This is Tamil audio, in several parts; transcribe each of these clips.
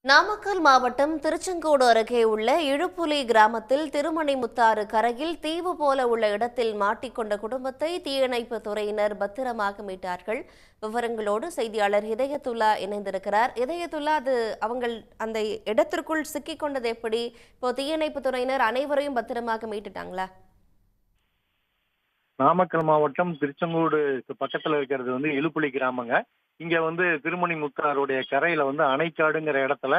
நாமக்கல் மாவட்டம் திருச்செங்கோடு அருகே உள்ள இழுப்புலி கிராமத்தில் திருமணிமுத்தாறு கரையில் தீவு போல உள்ள இடத்தில் மாட்டிக்கொண்ட குடும்பத்தை தீயணைப்பு துறையினர் பத்திரமாக மீட்டார்கள். விவரங்களோடு செய்தியாளர் இதயத்துல்லா இணைந்திருக்கிறார். இதயத்துல்லா, அது அந்த இடத்திற்குள் சிக்கிக் கொண்டது எப்படி? இப்போ தீயணைப்பு துறையினர் அனைவரையும் பத்திரமாக மீட்டுட்டாங்களா? நாமக்கல் மாவட்டம் திருச்செங்கோடு பக்கத்துல இருக்கிறது இலுப்புலி கிராமங்க. இங்க திருமணிமுத்தாருடைய கரையில அணைக்காடுங்கிற இடத்துல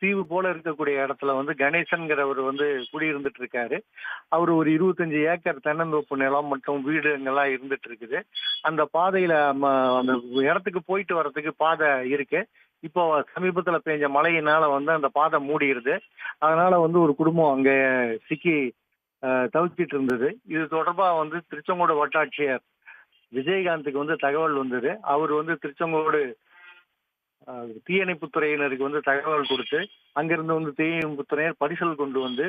தீவு போல இருக்கக்கூடிய இடத்துல கணேசன்கிறவர் குடியிருந்துட்டு இருக்காரு. அவரு ஒரு 25 ஏக்கர் தென்னந்தோப்பு நிலம் மற்றும் வீடுங்கெல்லாம் இருந்துட்டு இருக்குது. அந்த பாதையில அந்த இடத்துக்கு போயிட்டு வர்றதுக்கு பாதை இருக்கு. இப்போ சமீபத்துல பெஞ்ச மழையினால அந்த பாதை மூடிடுது. அதனால ஒரு குடும்பம் அங்க சிக்கி தவிச்சிட்டு இருந்தது. இது தொடர்பா திருச்செங்கோடு வட்டாட்சியர் விஜயகாந்துக்கு தகவல் வந்தது. அவர் திருச்செங்கோடு தீயணைப்பு துறையினருக்கு தகவல் கொடுத்து அங்கிருந்து தீயணைப்பு துறையினர் பரிசல் கொண்டு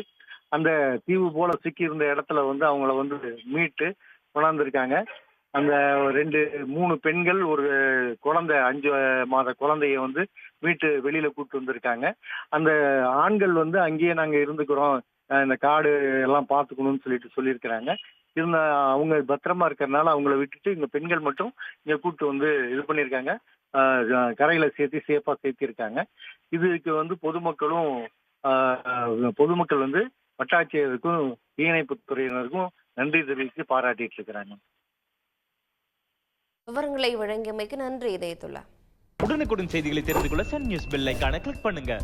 அந்த தீவு போல சிக்கி இருந்த இடத்துல அவங்கள மீட்டு கொண்டாந்துருக்காங்க. அந்த 3 பெண்கள், ஒரு குழந்தை, 5 மாத குழந்தைய மீட்டு வெளியில கூப்பிட்டு வந்திருக்காங்க. அந்த ஆண்கள் அங்கேயே நாங்க இருந்துக்கிறோம், இந்த காடு எல்லாம் பார்த்துக்கணும்னு சொல்லியிருக்கிறாங்க. இருந்த அவங்க பத்திரமா இருக்கிறதுனால அவங்கள விட்டுட்டு இங்க பெண்கள் மட்டும் இங்க கூப்பிட்டு இது பண்ணியிருக்காங்க. கரையில சேஃபா சேர்த்திருக்காங்க. இதுக்கு பொதுமக்கள் வட்டாட்சியருக்கும் தீயணைப்பு துறையினருக்கும் நன்றி தெரிவித்து பாராட்டிட்டு இருக்கிறாங்க. விவரங்களை வழங்கியமைக்கு நன்றி இதயத்துல்லா. உடனுக்குடன் செய்திகளை தெரிந்து கொள்ள சன் நியூஸ் பெல் ஐகானை கிளிக் பண்ணுங்க.